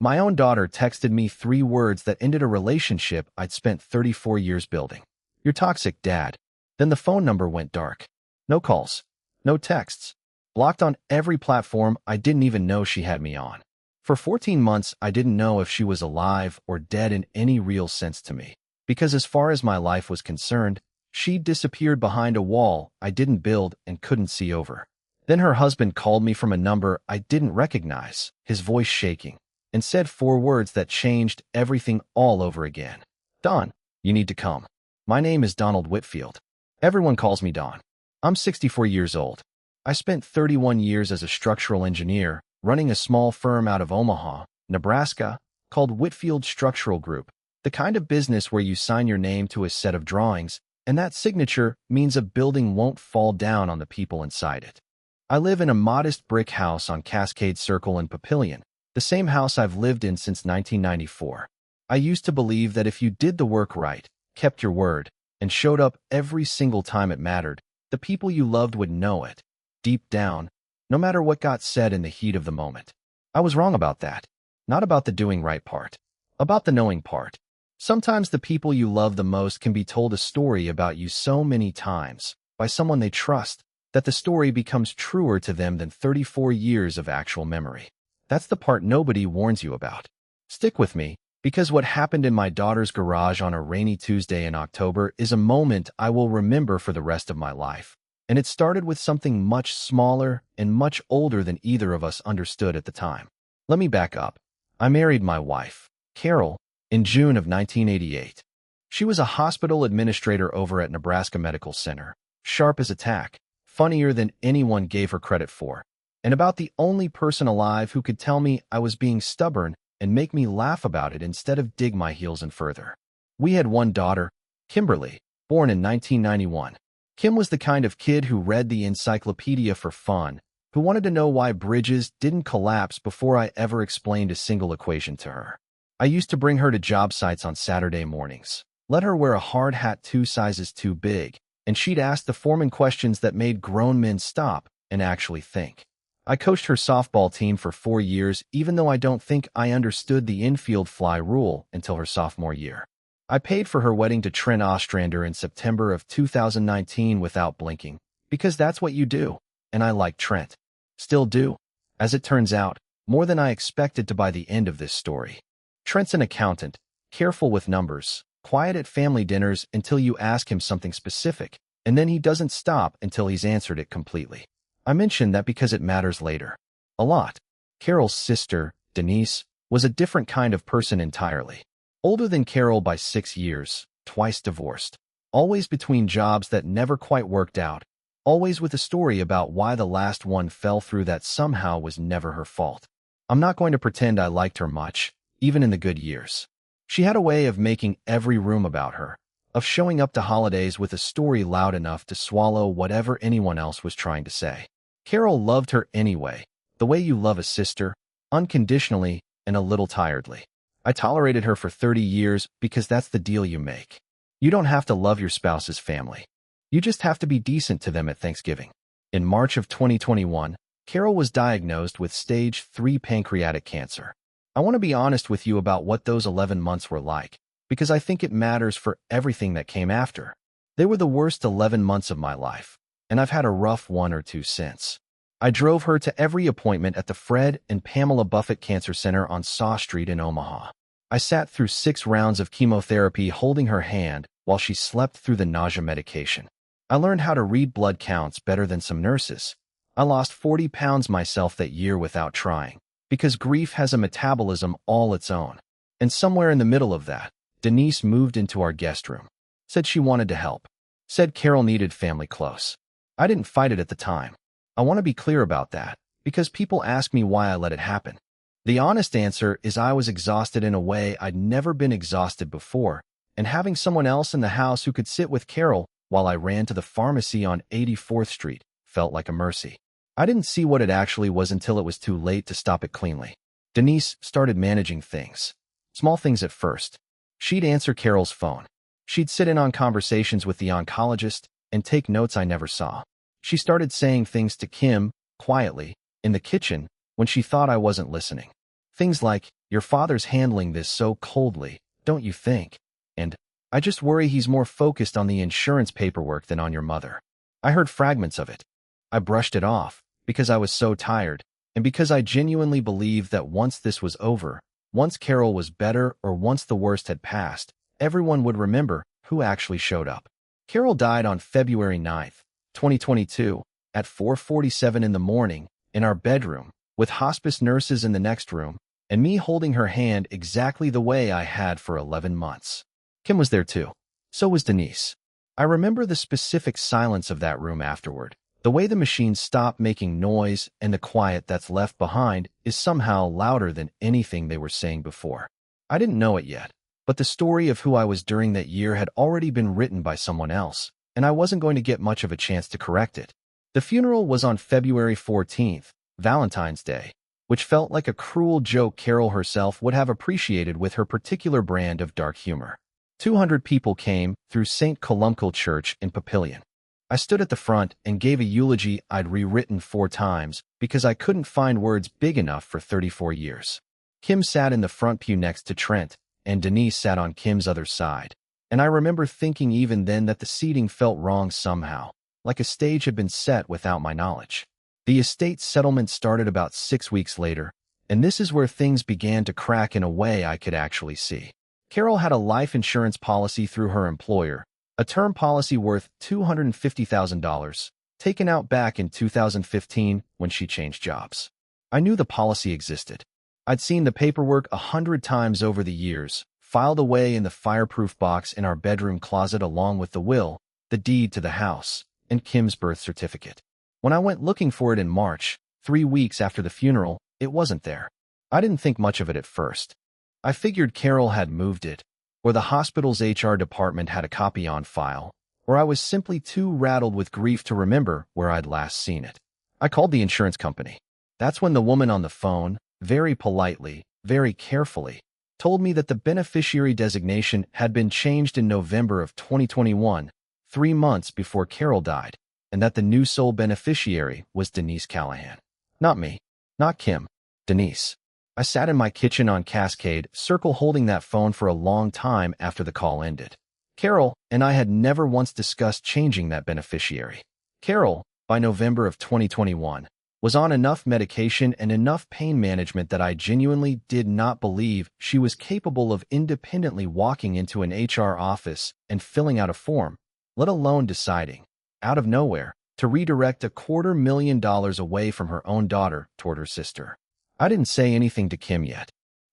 My own daughter texted me 3 words that ended a relationship I'd spent 34 years building. "You're toxic, Dad." Then the phone number went dark. No calls. No texts. Blocked on every platform I didn't even know she had me on. For 14 months, I didn't know if she was alive or dead in any real sense to me. Because as far as my life was concerned, she disappeared behind a wall I didn't build and couldn't see over. Then her husband called me from a number I didn't recognize, his voice shaking, and said 4 words that changed everything all over again. "Don, you need to come." My name is Donald Whitfield. Everyone calls me Don. I'm 64 years old. I spent 31 years as a structural engineer, running a small firm out of Omaha, Nebraska, called Whitfield Structural Group, the kind of business where you sign your name to a set of drawings, and that signature means a building won't fall down on the people inside it. I live in a modest brick house on Cascade Circle in Papillion, the same house I've lived in since 1994. I used to believe that if you did the work right, kept your word, and showed up every single time it mattered, the people you loved would know it, deep down, no matter what got said in the heat of the moment. I was wrong about that. Not about the doing right part. About the knowing part. Sometimes the people you love the most can be told a story about you so many times, by someone they trust, that the story becomes truer to them than 34 years of actual memory. That's the part nobody warns you about. Stick with me, because what happened in my daughter's garage on a rainy Tuesday in October is a moment I will remember for the rest of my life. And it started with something much smaller and much older than either of us understood at the time. Let me back up. I married my wife, Carol, in June of 1988. She was a hospital administrator over at Nebraska Medical Center, sharp as a tack, funnier than anyone gave her credit for, and about the only person alive who could tell me I was being stubborn and make me laugh about it instead of dig my heels in further. We had one daughter, Kimberly, born in 1991. Kim was the kind of kid who read the encyclopedia for fun, who wanted to know why bridges didn't collapse before I ever explained a single equation to her. I used to bring her to job sites on Saturday mornings, let her wear a hard hat 2 sizes too big, and she'd ask the foreman questions that made grown men stop and actually think. I coached her softball team for 4 years, even though I don't think I understood the infield fly rule until her sophomore year. I paid for her wedding to Trent Ostrander in September of 2019 without blinking, because that's what you do, and I like Trent. Still do. As it turns out, more than I expected to by the end of this story. Trent's an accountant, careful with numbers, quiet at family dinners until you ask him something specific, and then he doesn't stop until he's answered it completely. I mention that because it matters later. A lot. Carol's sister, Denise, was a different kind of person entirely. Older than Carol by 6 years, twice divorced. Always between jobs that never quite worked out. Always with a story about why the last one fell through that somehow was never her fault. I'm not going to pretend I liked her much, even in the good years. She had a way of making every room about her, of showing up to holidays with a story loud enough to swallow whatever anyone else was trying to say. Carol loved her anyway, the way you love a sister, unconditionally and a little tiredly. I tolerated her for 30 years because that's the deal you make. You don't have to love your spouse's family. You just have to be decent to them at Thanksgiving. In March of 2021, Carol was diagnosed with stage 3 pancreatic cancer. I want to be honest with you about what those 11 months were like, because I think it matters for everything that came after. They were the worst 11 months of my life, and I've had a rough 1 or 2 since. I drove her to every appointment at the Fred and Pamela Buffett Cancer Center on Saw Street in Omaha. I sat through 6 rounds of chemotherapy holding her hand while she slept through the nausea medication. I learned how to read blood counts better than some nurses. I lost 40 pounds myself that year without trying, because grief has a metabolism all its own. And somewhere in the middle of that, Denise moved into our guest room. Said she wanted to help. Said Carol needed family close. I didn't fight it at the time. I want to be clear about that, because people ask me why I let it happen. The honest answer is I was exhausted in a way I'd never been exhausted before, and having someone else in the house who could sit with Carol while I ran to the pharmacy on 84th Street felt like a mercy. I didn't see what it actually was until it was too late to stop it cleanly. Denise started managing things. Small things at first. She'd answer Carol's phone. She'd sit in on conversations with the oncologist and take notes I never saw. She started saying things to Kim, quietly, in the kitchen, when she thought I wasn't listening. Things like, Your father's handling this so coldly, don't you think? And I just worry he's more focused on the insurance paperwork than on your mother. I heard fragments of it. I brushed it off because I was so tired and because I genuinely believed that once this was over, once Carol was better or once the worst had passed, everyone would remember who actually showed up. Carol died on February 9th, 2022, at 4:47 in the morning in our bedroom, with hospice nurses in the next room, and me holding her hand exactly the way I had for 11 months. Kim was there too. So was Denise. I remember the specific silence of that room afterward. The way the machines stop making noise and the quiet that's left behind is somehow louder than anything they were saying before. I didn't know it yet, but the story of who I was during that year had already been written by someone else, and I wasn't going to get much of a chance to correct it. The funeral was on February 14th, Valentine's Day, which felt like a cruel joke Carol herself would have appreciated with her particular brand of dark humor. 200 people came through St. Columcille Church in Papillion. I stood at the front and gave a eulogy I'd rewritten 4 times because I couldn't find words big enough for 34 years. Kim sat in the front pew next to Trent, and Denise sat on Kim's other side. And I remember thinking even then that the seating felt wrong somehow, like a stage had been set without my knowledge. The estate settlement started about 6 weeks later, and this is where things began to crack in a way I could actually see. Carol had a life insurance policy through her employer, a term policy worth $250,000, taken out back in 2015 when she changed jobs. I knew the policy existed. I'd seen the paperwork 100 times over the years, filed away in the fireproof box in our bedroom closet along with the will, the deed to the house, and Kim's birth certificate. When I went looking for it in March, 3 weeks after the funeral, it wasn't there. I didn't think much of it at first. I figured Carol had moved it, or the hospital's HR department had a copy on file, or I was simply too rattled with grief to remember where I'd last seen it. I called the insurance company. That's when the woman on the phone, very politely, very carefully, told me that the beneficiary designation had been changed in November of 2021, 3 months before Carol died, and that the new sole beneficiary was Denise Callahan. Not me. Not Kim. Denise. I sat in my kitchen on Cascade Circle holding that phone for a long time after the call ended. Carol and I had never once discussed changing that beneficiary. Carol, by November of 2021, was on enough medication and enough pain management that I genuinely did not believe she was capable of independently walking into an HR office and filling out a form, let alone deciding, out of nowhere, to redirect $250,000 away from her own daughter toward her sister. I didn't say anything to Kim yet.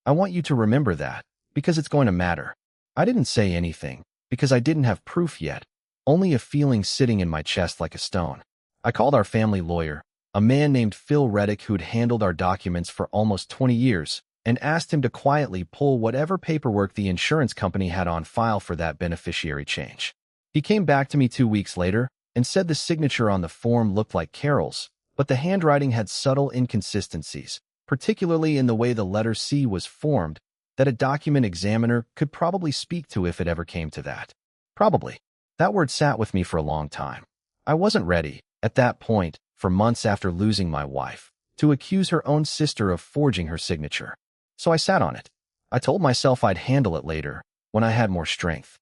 I want you to remember that, because it's going to matter. I didn't say anything, because I didn't have proof yet, only a feeling sitting in my chest like a stone. I called our family lawyer, a man named Phil Reddick who'd handled our documents for almost 20 years, and asked him to quietly pull whatever paperwork the insurance company had on file for that beneficiary change. He came back to me 2 weeks later and said the signature on the form looked like Carol's, but the handwriting had subtle inconsistencies, particularly in the way the letter C was formed, that a document examiner could probably speak to if it ever came to that. Probably. That word sat with me for a long time. I wasn't ready, at that point, for months after losing my wife, to accuse her own sister of forging her signature. So I sat on it. I told myself I'd handle it later, when I had more strength.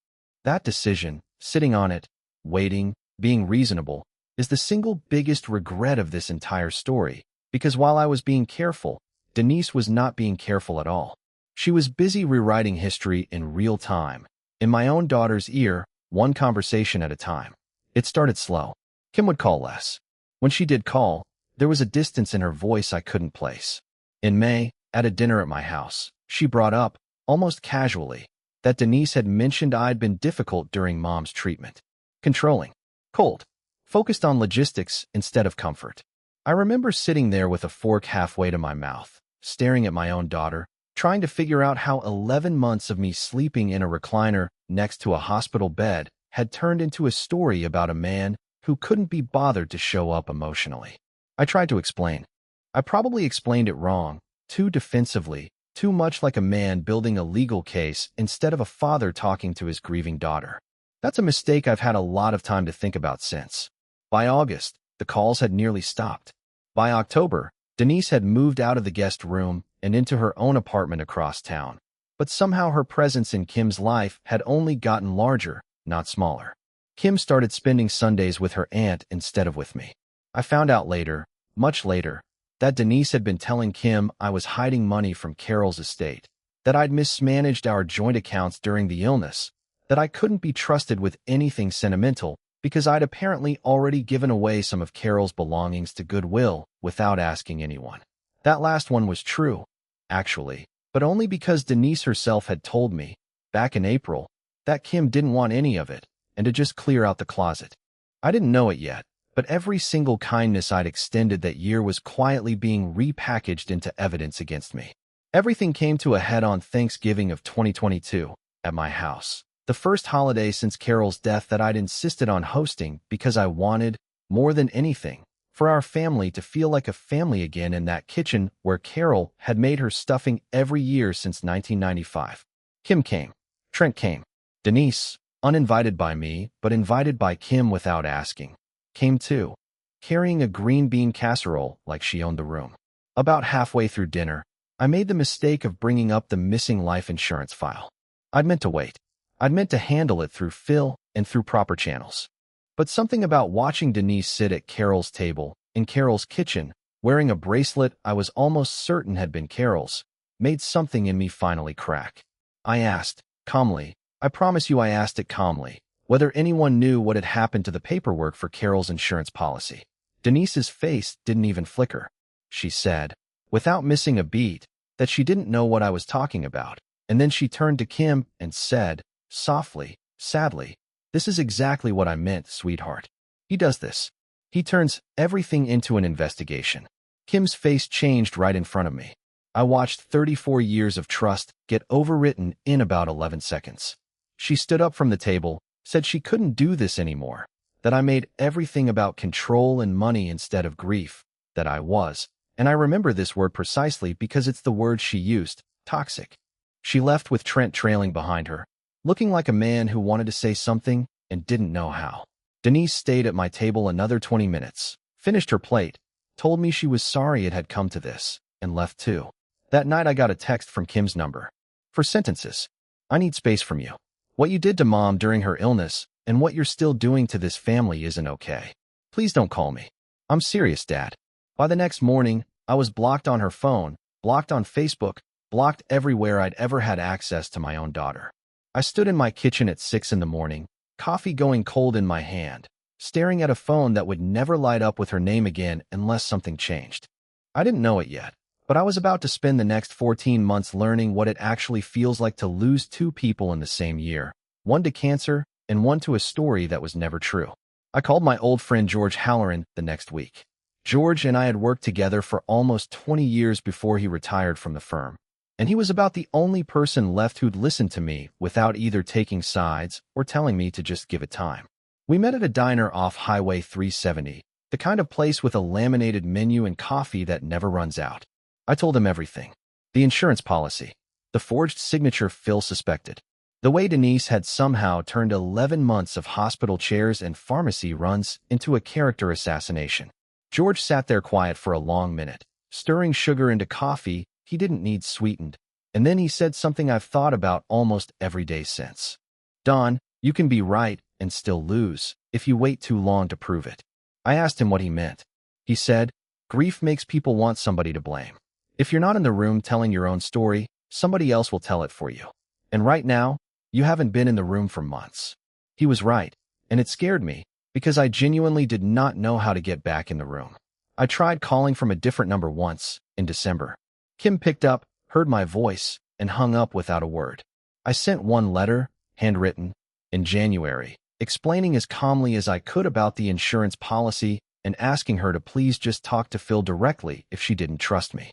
That decision, sitting on it, waiting, being reasonable, is the single biggest regret of this entire story, because while I was being careful, Denise was not being careful at all. She was busy rewriting history in real time, in my own daughter's ear, one conversation at a time. It started slow. Kim would call less. When she did call, there was a distance in her voice I couldn't place. In May, at a dinner at my house, she brought up, almost casually, that Denise had mentioned I'd been difficult during Mom's treatment. Controlling. Cold. Focused on logistics instead of comfort. I remember sitting there with a fork halfway to my mouth, staring at my own daughter, trying to figure out how 11 months of me sleeping in a recliner next to a hospital bed had turned into a story about a man who couldn't be bothered to show up emotionally. I tried to explain. I probably explained it wrong, too defensively, too much like a man building a legal case instead of a father talking to his grieving daughter. That's a mistake I've had a lot of time to think about since. By August, the calls had nearly stopped. By October, Denise had moved out of the guest room and into her own apartment across town. But somehow her presence in Kim's life had only gotten larger, not smaller. Kim started spending Sundays with her aunt instead of with me. I found out later, much later, that Denise had been telling Kim I was hiding money from Carol's estate, that I'd mismanaged our joint accounts during the illness, that I couldn't be trusted with anything sentimental because I'd apparently already given away some of Carol's belongings to Goodwill without asking anyone. That last one was true, actually, but only because Denise herself had told me, back in April, that Kim didn't want any of it and to just clear out the closet. I didn't know it yet, but every single kindness I'd extended that year was quietly being repackaged into evidence against me. Everything came to a head on Thanksgiving of 2022, at my house. The first holiday since Carol's death that I'd insisted on hosting because I wanted, more than anything, for our family to feel like a family again in that kitchen where Carol had made her stuffing every year since 1995. Kim came. Trent came. Denise, uninvited by me, but invited by Kim without asking, came too, carrying a green bean casserole like she owned the room. About halfway through dinner, I made the mistake of bringing up the missing life insurance file. I'd meant to wait. I'd meant to handle it through Phil and through proper channels. But something about watching Denise sit at Carol's table, in Carol's kitchen, wearing a bracelet I was almost certain had been Carol's, made something in me finally crack. I asked, calmly, I promise you I asked it calmly, whether anyone knew what had happened to the paperwork for Carol's insurance policy. Denise's face didn't even flicker. She said, without missing a beat, that she didn't know what I was talking about, and then she turned to Kim and said, softly, sadly, this is exactly what I meant, sweetheart. He does this. He turns everything into an investigation. Kim's face changed right in front of me. I watched 34 years of trust get overwritten in about 11 seconds. She stood up from the table, said she couldn't do this anymore, that I made everything about control and money instead of grief, that I was, and I remember this word precisely because it's the word she used, toxic. She left with Trent trailing behind her, looking like a man who wanted to say something and didn't know how. Denise stayed at my table another 20 minutes, finished her plate, told me she was sorry it had come to this, and left too. That night I got a text from Kim's number. For sentences. I need space from you. What you did to Mom during her illness and what you're still doing to this family isn't okay. Please don't call me. I'm serious, Dad. By the next morning, I was blocked on her phone, blocked on Facebook, blocked everywhere I'd ever had access to my own daughter. I stood in my kitchen at 6 in the morning, coffee going cold in my hand, staring at a phone that would never light up with her name again unless something changed. I didn't know it yet, but I was about to spend the next 14 months learning what it actually feels like to lose two people in the same year, one to cancer and one to a story that was never true. I called my old friend George Halloran the next week. George and I had worked together for almost 20 years before he retired from the firm, and he was about the only person left who'd listen to me without either taking sides or telling me to just give it time. We met at a diner off Highway 370, the kind of place with a laminated menu and coffee that never runs out. I told him everything. The insurance policy, the forged signature Phil suspected, the way Denise had somehow turned 11 months of hospital chairs and pharmacy runs into a character assassination. George sat there quiet for a long minute, stirring sugar into coffee he didn't need sweetened, and then he said something I've thought about almost every day since. Don, you can be right and still lose if you wait too long to prove it. I asked him what he meant. He said, grief makes people want somebody to blame. If you're not in the room telling your own story, somebody else will tell it for you. And right now, you haven't been in the room for months. He was right, and it scared me, because I genuinely did not know how to get back in the room. I tried calling from a different number once, in December. Kim picked up, heard my voice, and hung up without a word. I sent one letter, handwritten, in January, explaining as calmly as I could about the insurance policy and asking her to please just talk to Phil directly if she didn't trust me.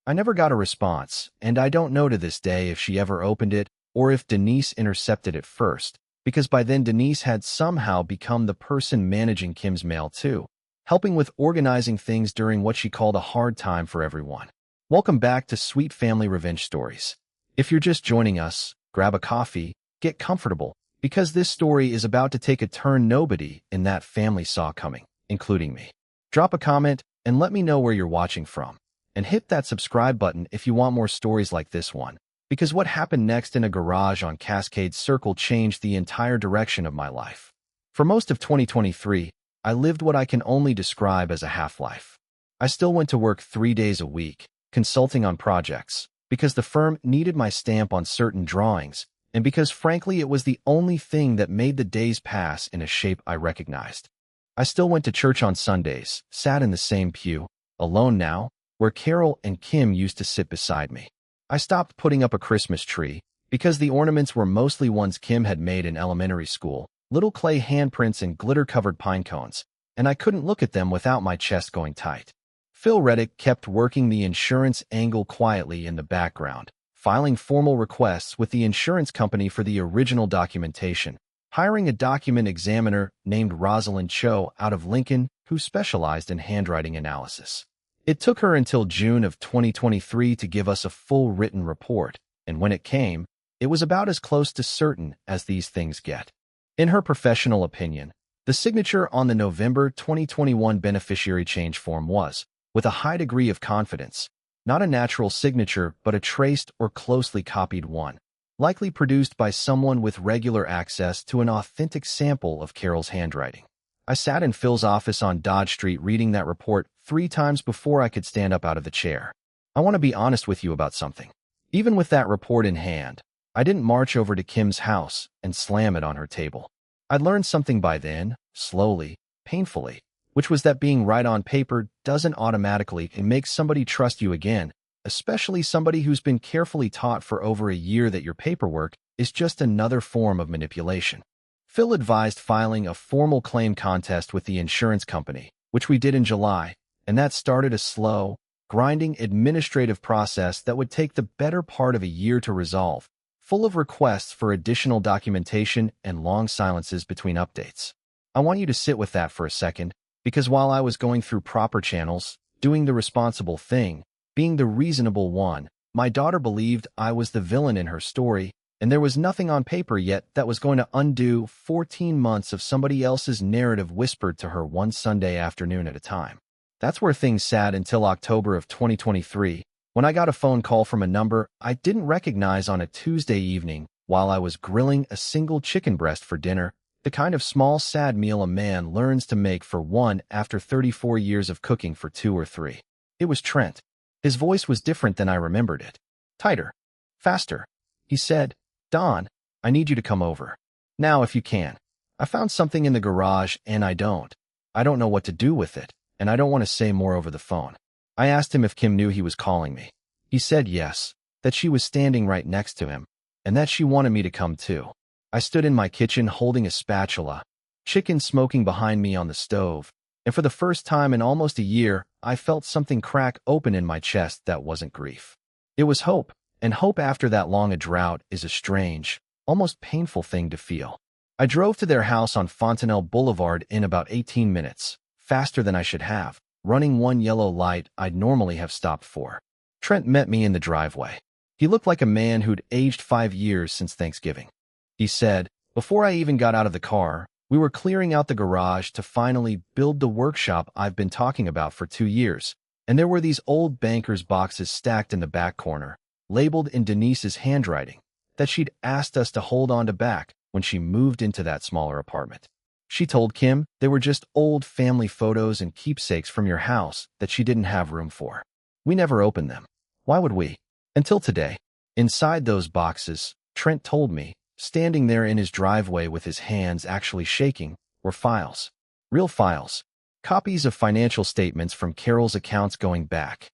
I never got a response, and I don't know to this day if she ever opened it or if Denise intercepted it first, because by then Denise had somehow become the person managing Kim's mail too, helping with organizing things during what she called a hard time for everyone. Welcome back to Sweet Family Revenge Stories. If you're just joining us, grab a coffee, get comfortable, because this story is about to take a turn nobody in that family saw coming, including me. Drop a comment and let me know where you're watching from. and hit that subscribe button if you want more stories like this one. Because what happened next in a garage on Cascade Circle changed the entire direction of my life. For most of 2023, I lived what I can only describe as a half-life. I still went to work 3 days a week, consulting on projects, because the firm needed my stamp on certain drawings, and because frankly it was the only thing that made the days pass in a shape I recognized. I still went to church on Sundays, sat in the same pew, alone now, where Carol and Kim used to sit beside me. I stopped putting up a Christmas tree, because the ornaments were mostly ones Kim had made in elementary school, little clay handprints and glitter-covered pine cones, and I couldn't look at them without my chest going tight. Phil Reddick kept working the insurance angle quietly in the background, filing formal requests with the insurance company for the original documentation, hiring a document examiner named Rosalind Cho out of Lincoln who specialized in handwriting analysis. It took her until June of 2023 to give us a full written report, and when it came, it was about as close to certain as these things get. In her professional opinion, the signature on the November 2021 beneficiary change form was, with a high degree of confidence, not a natural signature but a traced or closely copied one, likely produced by someone with regular access to an authentic sample of Carol's handwriting. I sat in Phil's office on Dodge Street reading that report 3 times before I could stand up out of the chair. I want to be honest with you about something. Even with that report in hand, I didn't march over to Kim's house and slam it on her table. I'd learned something by then, slowly, painfully, which was that being right on paper doesn't automatically make somebody trust you again, especially somebody who's been carefully taught for over a year that your paperwork is just another form of manipulation. Phil advised filing a formal claim contest with the insurance company, which we did in July, and that started a slow, grinding administrative process that would take the better part of a year to resolve, full of requests for additional documentation and long silences between updates. I want you to sit with that for a second, because while I was going through proper channels, doing the responsible thing, being the reasonable one, my daughter believed I was the villain in her story, and there was nothing on paper yet that was going to undo 14 months of somebody else's narrative whispered to her one Sunday afternoon at a time. That's where things sat until October of 2023, when I got a phone call from a number I didn't recognize on a Tuesday evening while I was grilling a single chicken breast for dinner, the kind of small, sad meal a man learns to make for one after 34 years of cooking for 2 or 3. It was Trent. His voice was different than I remembered it. Tighter. Faster. He said, "Don, I need you to come over. Now, if you can. I found something in the garage, and I don't know what to do with it, and I don't want to say more over the phone." I asked him if Kim knew he was calling me. He said yes, that she was standing right next to him, and that she wanted me to come too. I stood in my kitchen holding a spatula, chicken smoking behind me on the stove, and for the first time in almost a year, I felt something crack open in my chest that wasn't grief. It was hope, and hope after that long a drought is a strange, almost painful thing to feel. I drove to their house on Fontanelle Boulevard in about 18 minutes, faster than I should have, running one yellow light I'd normally have stopped for. Trent met me in the driveway. He looked like a man who'd aged 5 years since Thanksgiving. He said, "Before I even got out of the car, we were clearing out the garage to finally build the workshop I've been talking about for 2 years, and there were these old banker's boxes stacked in the back corner, labeled in Denise's handwriting, that she'd asked us to hold on to back when she moved into that smaller apartment. She told Kim they were just old family photos and keepsakes from your house that she didn't have room for. We never opened them. Why would we? Until today. Inside those boxes, Trent told me, standing there in his driveway with his hands actually shaking, were files. Real files. Copies of financial statements from Carol's accounts going back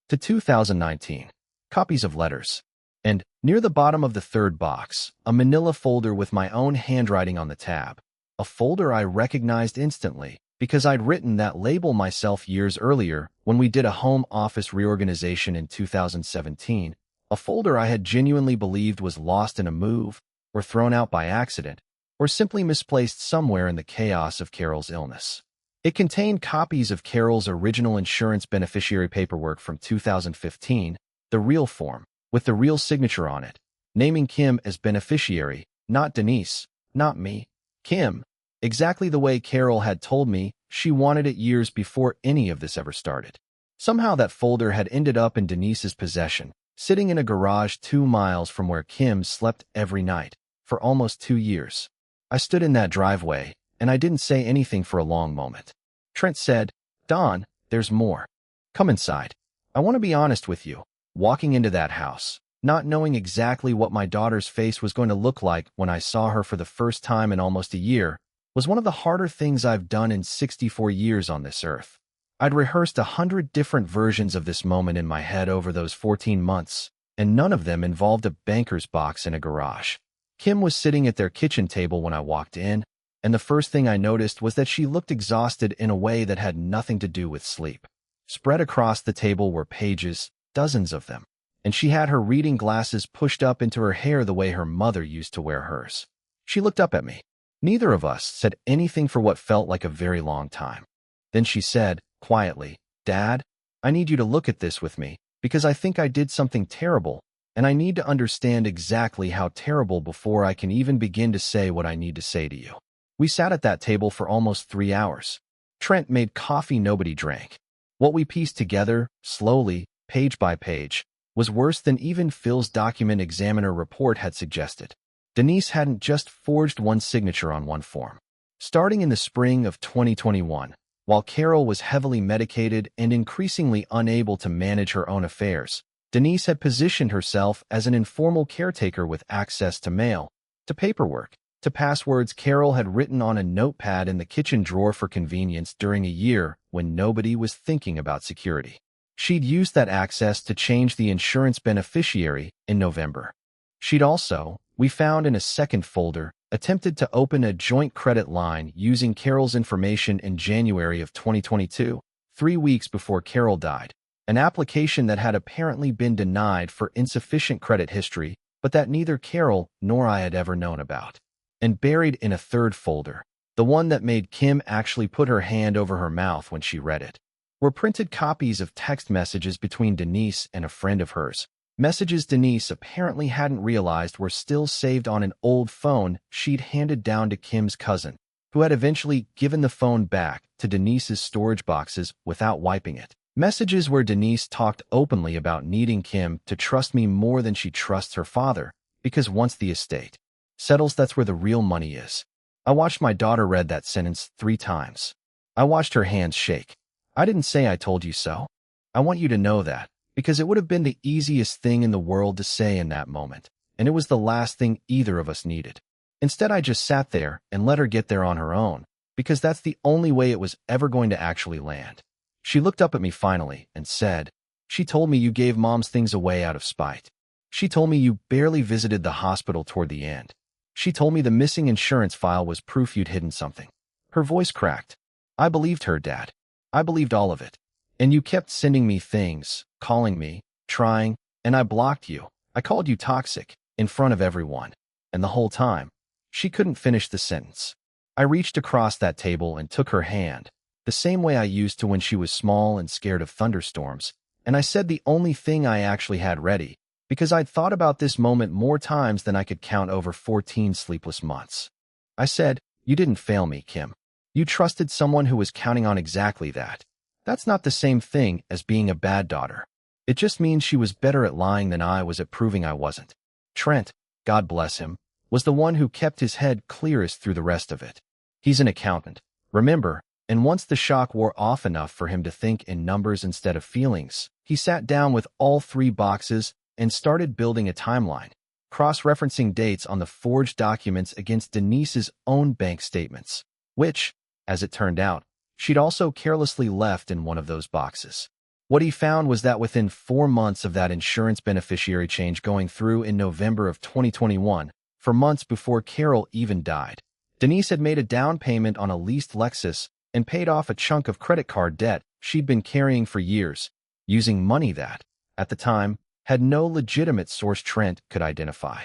to 2019. Copies of letters. And, near the bottom of the third box, a manila folder with my own handwriting on the tab. A folder I recognized instantly, because I'd written that label myself years earlier when we did a home office reorganization in 2017. A folder I had genuinely believed was lost in a move, or thrown out by accident, or simply misplaced somewhere in the chaos of Carol's illness. It contained copies of Carol's original insurance beneficiary paperwork from 2015, the real form, with the real signature on it, naming Kim as beneficiary, not Denise, not me, Kim, exactly the way Carol had told me she wanted it years before any of this ever started. Somehow that folder had ended up in Denise's possession, sitting in a garage 2 miles from where Kim slept every night for almost 2 years. I stood in that driveway, and I didn't say anything for a long moment. Trent said, "Don, there's more. Come inside. I want to be honest with you." Walking into that house, not knowing exactly what my daughter's face was going to look like when I saw her for the first time in almost a year, was one of the harder things I've done in 64 years on this earth. I'd rehearsed 100 different versions of this moment in my head over those 14 months, and none of them involved a banker's box in a garage. Kim was sitting at their kitchen table when I walked in, and the first thing I noticed was that she looked exhausted in a way that had nothing to do with sleep. Spread across the table were pages, dozens of them, and she had her reading glasses pushed up into her hair the way her mother used to wear hers. She looked up at me. Neither of us said anything for what felt like a very long time. Then she said, quietly, "Dad, I need you to look at this with me, because I think I did something terrible, and I need to understand exactly how terrible before I can even begin to say what I need to say to you." We sat at that table for almost 3 hours. Trent made coffee nobody drank. What we pieced together, slowly, page by page, was worse than even Phil's document examiner report had suggested. Denise hadn't just forged one signature on one form. Starting in the spring of 2021, while Carol was heavily medicated and increasingly unable to manage her own affairs, Denise had positioned herself as an informal caretaker with access to mail, to paperwork, to passwords Carol had written on a notepad in the kitchen drawer for convenience during a year when nobody was thinking about security. She'd used that access to change the insurance beneficiary in November. She'd also, we found in a second folder, attempted to open a joint credit line using Carol's information in January of 2022, 3 weeks before Carol died, an application that had apparently been denied for insufficient credit history, but that neither Carol nor I had ever known about. And buried in a third folder, the one that made Kim actually put her hand over her mouth when she read it, were printed copies of text messages between Denise and a friend of hers. Messages Denise apparently hadn't realized were still saved on an old phone she'd handed down to Kim's cousin, who had eventually given the phone back to Denise's storage boxes without wiping it. Messages where Denise talked openly about needing Kim to trust me more than she trusts her father, because once the estate settles, that's where the real money is. I watched my daughter read that sentence 3 times. I watched her hands shake. I didn't say "I told you so." I want you to know that, because it would have been the easiest thing in the world to say in that moment, and it was the last thing either of us needed. Instead, I just sat there and let her get there on her own, because that's the only way it was ever going to actually land. She looked up at me finally and said, "She told me you gave Mom's things away out of spite. She told me you barely visited the hospital toward the end. She told me the missing insurance file was proof you'd hidden something." Her voice cracked. "I believed her, Dad. I believed all of it. And you kept sending me things, calling me, trying, and I blocked you. I called you toxic, in front of everyone. And the whole time." She couldn't finish the sentence. I reached across that table and took her hand, the same way I used to when she was small and scared of thunderstorms, and I said the only thing I actually had ready, because I'd thought about this moment more times than I could count over 14 sleepless months. I said, "You didn't fail me, Kim. You trusted someone who was counting on exactly that. That's not the same thing as being a bad daughter. It just means she was better at lying than I was at proving I wasn't." Trent, God bless him, was the one who kept his head clearest through the rest of it. He's an accountant, remember, and once the shock wore off enough for him to think in numbers instead of feelings, he sat down with all 3 boxes and started building a timeline, cross-referencing dates on the forged documents against Denise's own bank statements, which, as it turned out, she'd also carelessly left in one of those boxes. What he found was that within 4 months of that insurance beneficiary change going through in November of 2021, for months before Carol even died, Denise had made a down payment on a leased Lexus and paid off a chunk of credit card debt she'd been carrying for years, using money that, at the time, had no legitimate source Trent could identify.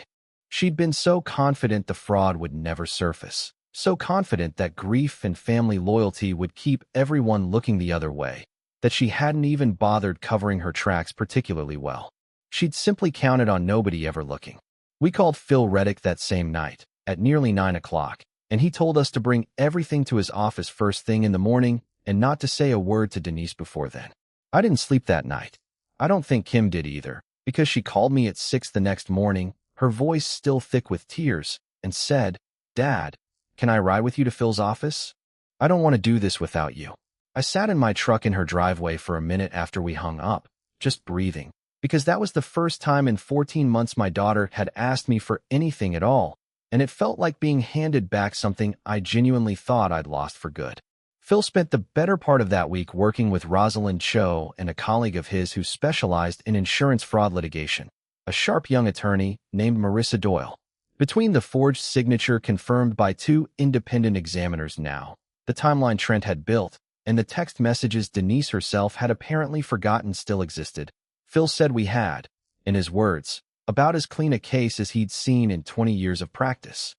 She'd been so confident the fraud would never surface, so confident that grief and family loyalty would keep everyone looking the other way, that she hadn't even bothered covering her tracks particularly well. She'd simply counted on nobody ever looking. We called Phil Reddick that same night, at nearly 9 o'clock, and he told us to bring everything to his office first thing in the morning and not to say a word to Denise before then. I didn't sleep that night. I don't think Kim did either, because she called me at 6 the next morning, her voice still thick with tears, and said, "Dad, can I ride with you to Phil's office? I don't want to do this without you." I sat in my truck in her driveway for a minute after we hung up, just breathing, because that was the first time in 14 months my daughter had asked me for anything at all, and it felt like being handed back something I genuinely thought I'd lost for good. Phil spent the better part of that week working with Rosalind Cho and a colleague of his who specialized in insurance fraud litigation, a sharp young attorney named Marissa Doyle. Between the forged signature confirmed by 2 independent examiners now, the timeline Trent had built, and the text messages Denise herself had apparently forgotten still existed, Phil said we had, in his words, about as clean a case as he'd seen in 20 years of practice.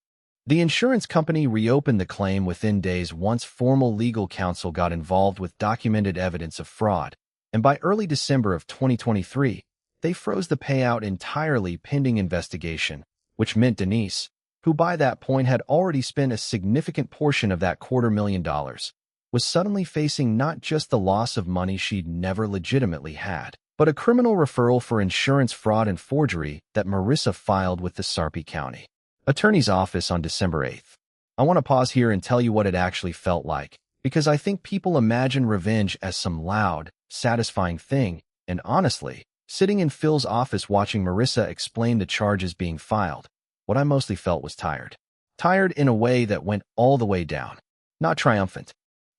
The insurance company reopened the claim within days once formal legal counsel got involved with documented evidence of fraud, and by early December of 2023, they froze the payout entirely pending investigation, which meant Denise, who by that point had already spent a significant portion of that $250,000, was suddenly facing not just the loss of money she'd never legitimately had, but a criminal referral for insurance fraud and forgery that Marissa filed with the Sarpy County Attorney's Office on December 8th. I want to pause here and tell you what it actually felt like, because I think people imagine revenge as some loud, satisfying thing, and honestly, sitting in Phil's office watching Marissa explain the charges being filed, what I mostly felt was tired. Tired in a way that went all the way down. Not triumphant.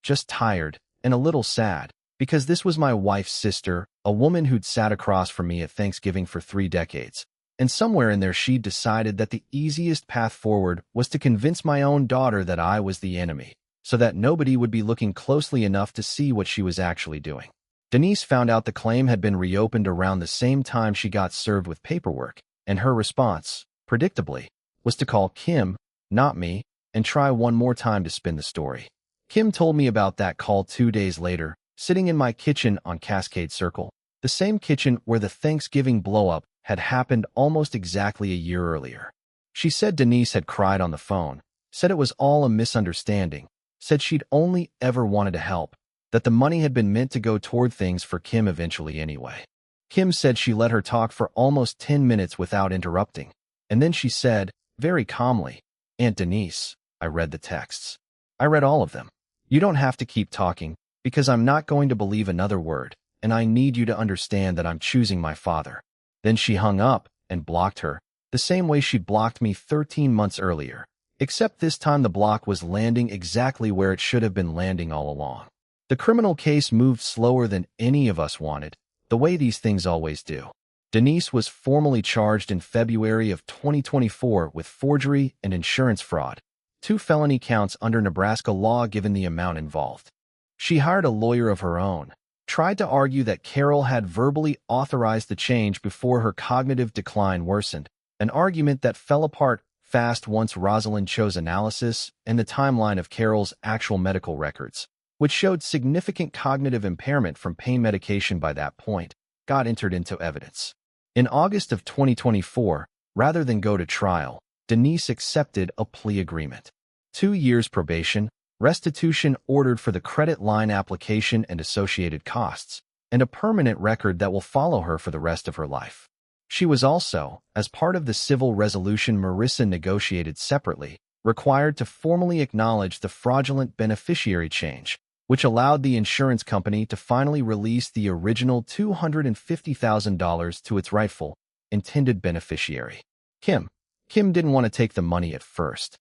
Just tired, and a little sad, because this was my wife's sister, a woman who'd sat across from me at Thanksgiving for 3 decades. And somewhere in there she'd decided that the easiest path forward was to convince my own daughter that I was the enemy, so that nobody would be looking closely enough to see what she was actually doing. Denise found out the claim had been reopened around the same time she got served with paperwork, and her response, predictably, was to call Kim, not me, and try one more time to spin the story. Kim told me about that call 2 days later, sitting in my kitchen on Cascade Circle, the same kitchen where the Thanksgiving blow-up had happened almost exactly a year earlier. She said Denise had cried on the phone, said it was all a misunderstanding, said she'd only ever wanted to help, that the money had been meant to go toward things for Kim eventually anyway. Kim said she let her talk for almost 10 minutes without interrupting, and then she said, very calmly, "Aunt Denise," I read the texts. I read all of them. "You don't have to keep talking, because I'm not going to believe another word, and I need you to understand that I'm choosing my father." Then she hung up and blocked her, the same way she'd blocked me 13 months earlier, except this time the block was landing exactly where it should have been landing all along. The criminal case moved slower than any of us wanted, the way these things always do. Denise was formally charged in February of 2024 with forgery and insurance fraud, 2 felony counts under Nebraska law given the amount involved. She hired a lawyer of her own, tried to argue that Carol had verbally authorized the change before her cognitive decline worsened, an argument that fell apart fast once Rosalind Cho's analysis and the timeline of Carol's actual medical records, which showed significant cognitive impairment from pain medication by that point, got entered into evidence. In August of 2024, rather than go to trial, Denise accepted a plea agreement. 2 years probation, restitution ordered for the credit line application and associated costs, and a permanent record that will follow her for the rest of her life. She was also, as part of the civil resolution Marissa negotiated separately, required to formally acknowledge the fraudulent beneficiary change, which allowed the insurance company to finally release the original $250,000 to its rightful, intended beneficiary. Kim didn't want to take the money at first.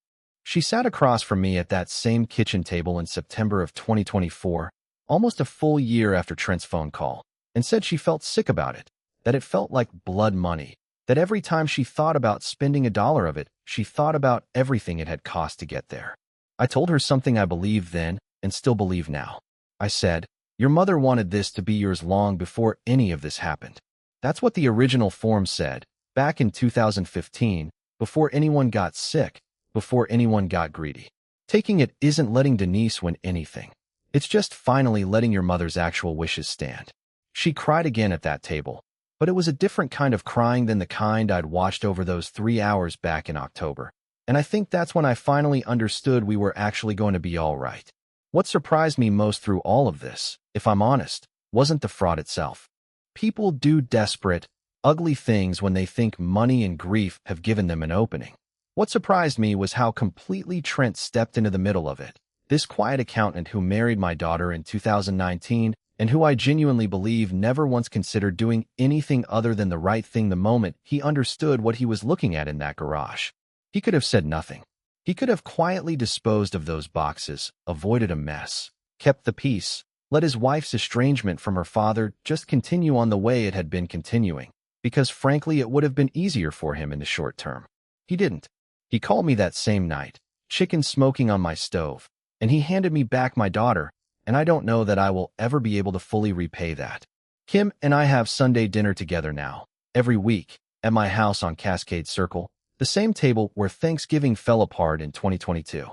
She sat across from me at that same kitchen table in September of 2024, almost a full year after Trent's phone call, and said she felt sick about it, that it felt like blood money, that every time she thought about spending $1 of it, she thought about everything it had cost to get there. I told her something I believed then and still believe now. I said, "Your mother wanted this to be yours long before any of this happened." That's what the original form said, back in 2015, before anyone got sick, before anyone got greedy. Taking it isn't letting Denise win anything. It's just finally letting your mother's actual wishes stand. She cried again at that table, but it was a different kind of crying than the kind I'd watched over those 3 hours back in October. And I think that's when I finally understood we were actually going to be all right. What surprised me most through all of this, if I'm honest, wasn't the fraud itself. People do desperate, ugly things when they think money and grief have given them an opening. What surprised me was how completely Trent stepped into the middle of it. This quiet accountant who married my daughter in 2019 and who I genuinely believe never once considered doing anything other than the right thing the moment he understood what he was looking at in that garage. He could have said nothing. He could have quietly disposed of those boxes, avoided a mess, kept the peace, let his wife's estrangement from her father just continue on the way it had been continuing, because frankly it would have been easier for him in the short term. He didn't. He called me that same night, chicken smoking on my stove, and he handed me back my daughter, and I don't know that I will ever be able to fully repay that. Kim and I have Sunday dinner together now, every week, at my house on Cascade Circle, the same table where Thanksgiving fell apart in 2022.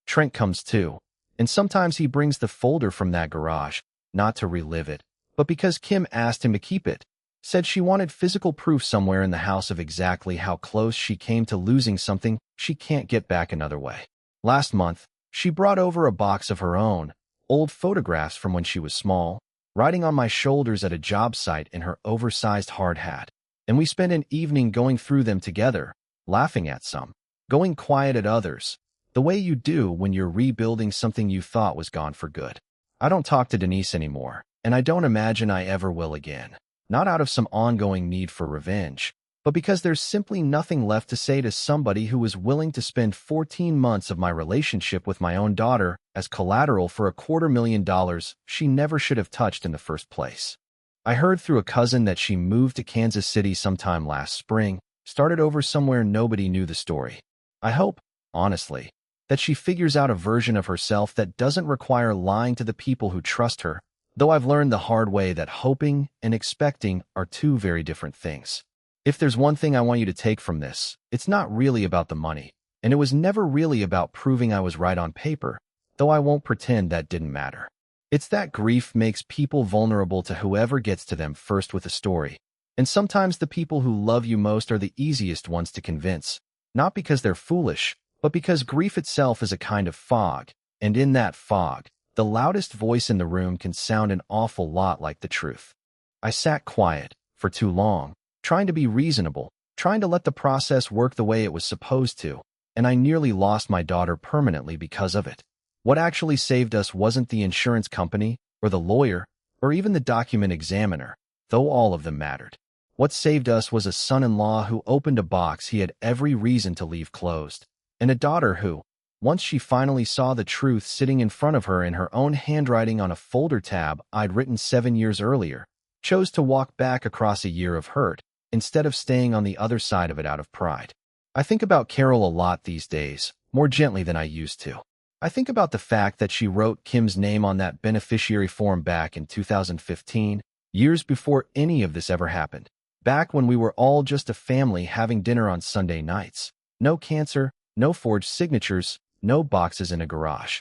Trent comes too, and sometimes he brings the folder from that garage, not to relive it, but because Kim asked him to keep it, said she wanted physical proof somewhere in the house of exactly how close she came to losing something she can't get back another way. Last month, she brought over a box of her own, old photographs from when she was small, riding on my shoulders at a job site in her oversized hard hat, and we spent an evening going through them together, laughing at some, going quiet at others, the way you do when you're rebuilding something you thought was gone for good. I don't talk to Denise anymore, and I don't imagine I ever will again, not out of some ongoing need for revenge, but because there's simply nothing left to say to somebody who was willing to spend 14 months of my relationship with my own daughter as collateral for $250,000 she never should have touched in the first place. I heard through a cousin that she moved to Kansas City sometime last spring, started over somewhere nobody knew the story. I hope, honestly, that she figures out a version of herself that doesn't require lying to the people who trust her, though I've learned the hard way that hoping and expecting are two very different things. If there's one thing I want you to take from this, it's not really about the money, and it was never really about proving I was right on paper, though I won't pretend that didn't matter. It's that grief makes people vulnerable to whoever gets to them first with a story, and sometimes the people who love you most are the easiest ones to convince, not because they're foolish, but because grief itself is a kind of fog, and in that fog, the loudest voice in the room can sound an awful lot like the truth. I sat quiet, for too long, trying to be reasonable, trying to let the process work the way it was supposed to, and I nearly lost my daughter permanently because of it. What actually saved us wasn't the insurance company, or the lawyer, or even the document examiner, though all of them mattered. What saved us was a son-in-law who opened a box he had every reason to leave closed, and a daughter who, once she finally saw the truth sitting in front of her in her own handwriting on a folder tab I'd written 7 years earlier, chose to walk back across a year of hurt, instead of staying on the other side of it out of pride. I think about Carol a lot these days, more gently than I used to. I think about the fact that she wrote Kim's name on that beneficiary form back in 2015, years before any of this ever happened, back when we were all just a family having dinner on Sunday nights. No cancer, no forged signatures, no boxes in a garage.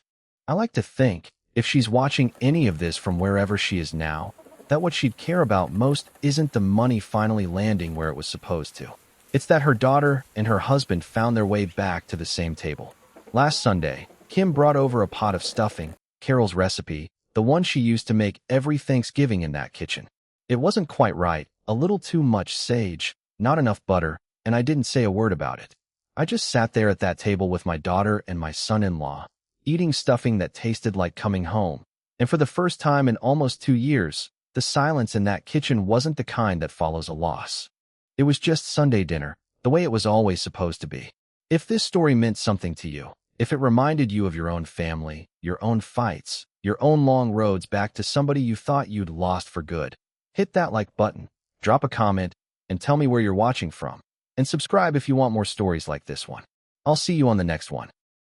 I like to think, if she's watching any of this from wherever she is now, that what she'd care about most isn't the money finally landing where it was supposed to. It's that her daughter and her husband found their way back to the same table. Last Sunday, Kim brought over a pot of stuffing, Carol's recipe, the one she used to make every Thanksgiving in that kitchen. It wasn't quite right, a little too much sage, not enough butter, and I didn't say a word about it. I just sat there at that table with my daughter and my son-in-law, eating stuffing that tasted like coming home, and for the first time in almost 2 years, the silence in that kitchen wasn't the kind that follows a loss. It was just Sunday dinner, the way it was always supposed to be. If this story meant something to you, if it reminded you of your own family, your own fights, your own long roads back to somebody you thought you'd lost for good, hit that like button, drop a comment, and tell me where you're watching from. And subscribe if you want more stories like this one. I'll see you on the next one.